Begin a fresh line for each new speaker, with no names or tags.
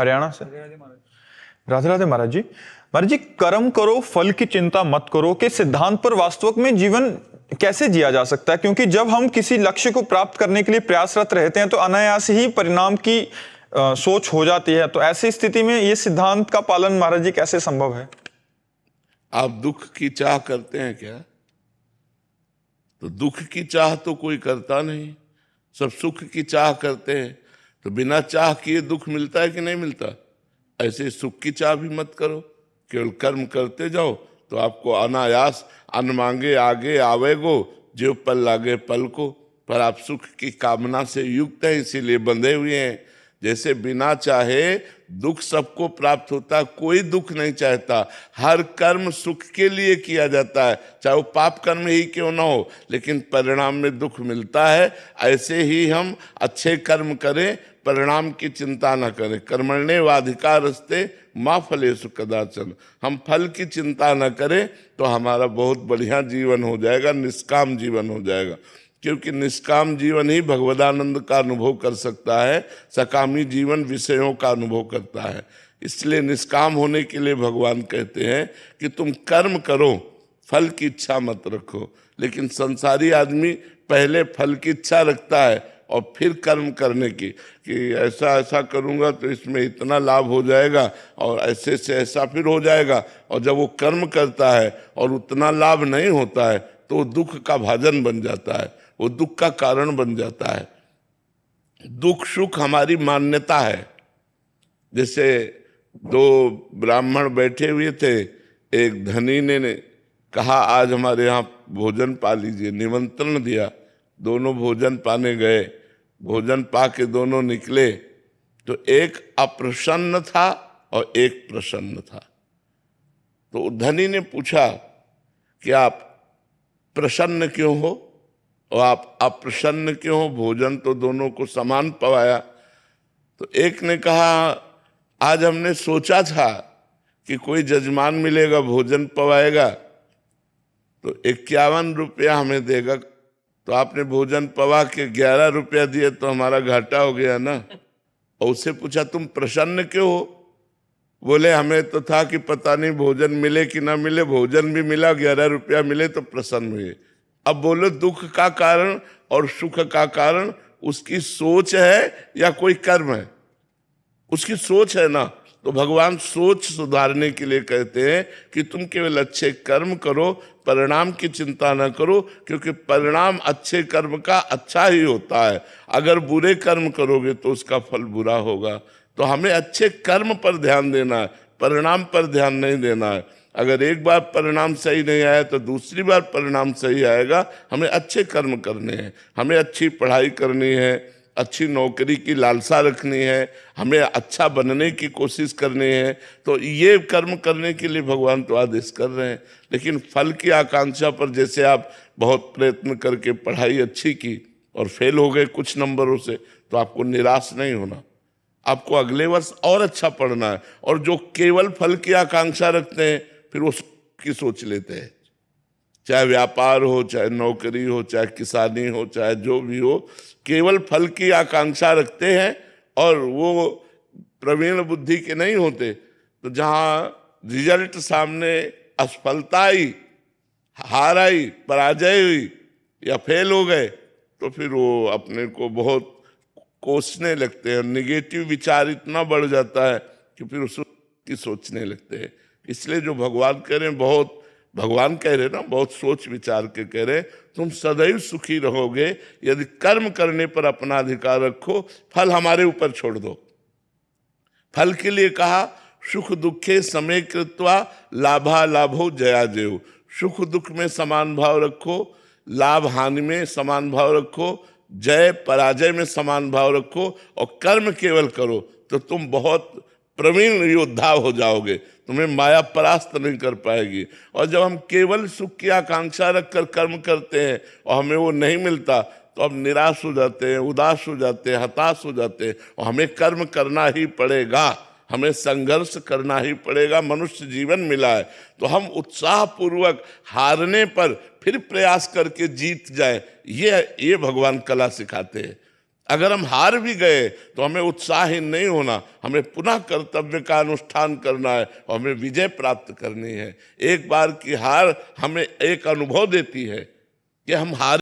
हरियाणा से। राधे राधे महाराज जी। महाराज जी, कर्म करो फल की चिंता मत करो के सिद्धांत पर वास्तविक में जीवन कैसे जिया जा सकता है? क्योंकि जब हम किसी लक्ष्य को प्राप्त करने के लिए प्रयासरत रहते हैं तो अनायास ही परिणाम की सोच हो जाती है। तो ऐसी स्थिति में ये सिद्धांत का पालन महाराज जी कैसे संभव है?
आप दुख की चाह करते हैं क्या? तो दुख की चाह तो कोई करता नहीं, सब सुख की चाह करते हैं। तो बिना चाह किए दुख मिलता है कि नहीं मिलता? ऐसे सुख की चाह भी मत करो, केवल कर्म करते जाओ तो आपको अनायास अन्न मांगे आगे आवेगो, जो पल लागे पल को। पर आप सुख की कामना से युक्त हैं, इसीलिए बंधे हुए हैं। जैसे बिना चाहे दुख सबको प्राप्त होता है, कोई दुख नहीं चाहता। हर कर्म सुख के लिए किया जाता है, चाहे वो पाप कर्म ही क्यों ना हो, लेकिन परिणाम में दुख मिलता है। ऐसे ही हम अच्छे कर्म करें, परिणाम की चिंता न करें। कर्मण्येवाधिकारस्ते मा फलेषु कदाचन। हम फल की चिंता न करें तो हमारा बहुत बढ़िया जीवन हो जाएगा, निष्काम जीवन हो जाएगा। क्योंकि निष्काम जीवन ही भगवदानंद का अनुभव कर सकता है, सकामी जीवन विषयों का अनुभव करता है। इसलिए निष्काम होने के लिए भगवान कहते हैं कि तुम कर्म करो, फल की इच्छा मत रखो। लेकिन संसारी आदमी पहले फल की इच्छा रखता है और फिर कर्म करने की, कि ऐसा ऐसा करूँगा तो इसमें इतना लाभ हो जाएगा और ऐसे से ऐसा फिर हो जाएगा। और जब वो कर्म करता है और उतना लाभ नहीं होता है तो वो दुख का भाजन बन जाता है, वो दुख का कारण बन जाता है। दुख सुख हमारी मान्यता है। जैसे दो ब्राह्मण बैठे हुए थे, एक धनी ने कहा आज हमारे यहाँ भोजन पा लीजिए, निमंत्रण दिया। दोनों भोजन पाने गए, भोजन पा के दोनों निकले तो एक अप्रसन्न था और एक प्रसन्न था। तो धनी ने पूछा कि आप प्रसन्न क्यों हो और आप अप्रसन्न क्यों हो? भोजन तो दोनों को समान पवाया। तो एक ने कहा आज हमने सोचा था कि कोई जजमान मिलेगा, भोजन पवाएगा तो 51 रुपया हमें देगा। तो आपने भोजन पवा के 11 रुपया दिए तो हमारा घाटा हो गया ना। और उससे पूछा तुम प्रसन्न क्यों हो? बोले हमें तो था कि पता नहीं भोजन मिले कि ना मिले, भोजन भी मिला, 11 रुपया मिले तो प्रसन्न हुए। अब बोलो दुख का कारण और सुख का कारण उसकी सोच है या कोई कर्म है? उसकी सोच है ना। तो भगवान सोच सुधारने के लिए कहते हैं कि तुम केवल अच्छे कर्म करो, परिणाम की चिंता न करो, क्योंकि परिणाम अच्छे कर्म का अच्छा ही होता है। अगर बुरे कर्म करोगे तो उसका फल बुरा होगा। तो हमें अच्छे कर्म पर ध्यान देना है, परिणाम पर ध्यान नहीं देना है। अगर एक बार परिणाम सही नहीं आया तो दूसरी बार परिणाम सही आएगा। हमें अच्छे कर्म करने हैं, हमें अच्छी पढ़ाई करनी है, अच्छी नौकरी की लालसा रखनी है, हमें अच्छा बनने की कोशिश करनी है। तो ये कर्म करने के लिए भगवान तो आदेश कर रहे हैं। लेकिन फल की आकांक्षा पर, जैसे आप बहुत प्रयत्न करके पढ़ाई अच्छी की और फेल हो गए कुछ नंबरों से, तो आपको निराश नहीं होना, आपको अगले वर्ष और अच्छा पढ़ना है। और जो केवल फल की आकांक्षा रखते हैं फिर वो की सोच लेते हैं, चाहे व्यापार हो, चाहे नौकरी हो, चाहे किसानी हो, चाहे जो भी हो, केवल फल की आकांक्षा रखते हैं और वो प्रवीण बुद्धि के नहीं होते। तो जहाँ रिजल्ट सामने असफलता आई, हार आई, पराजय हुई या फेल हो गए, तो फिर वो अपने को बहुत कोसने लगते हैं। निगेटिव विचार इतना बढ़ जाता है कि फिर उसकी सोचने लगते हैं। इसलिए जो भगवान कह रहे हैं, बहुत भगवान कह रहे ना, बहुत सोच विचार के कह रहे, तुम सदैव सुखी रहोगे यदि कर्म करने पर अपना अधिकार रखो, फल हमारे ऊपर छोड़ दो। फल के लिए कहा सुख दुखे समय कृत्वा लाभा लाभो जया जयो। सुख दुख में समान भाव रखो, लाभ हानि में समान भाव रखो, जय पराजय में समान भाव रखो और कर्म केवल करो तो तुम बहुत प्रवीण योद्धा हो जाओगे, तुम्हें माया परास्त नहीं कर पाएगी। और जब हम केवल सुख की आकांक्षा रखकर कर्म करते हैं और हमें वो नहीं मिलता तो अब निराश हो जाते हैं, उदास हो जाते हैं, हताश हो जाते हैं। और हमें कर्म करना ही पड़ेगा, हमें संघर्ष करना ही पड़ेगा। मनुष्य जीवन मिला है तो हम उत्साहपूर्वक हारने पर फिर प्रयास करके जीत जाए, ये भगवान कला सिखाते हैं। अगर हम हार भी गए तो हमें उत्साहीन नहीं होना, हमें पुनः कर्तव्य का अनुष्ठान करना है और हमें विजय प्राप्त करनी है। एक बार की हार हमें एक अनुभव देती है कि हम हार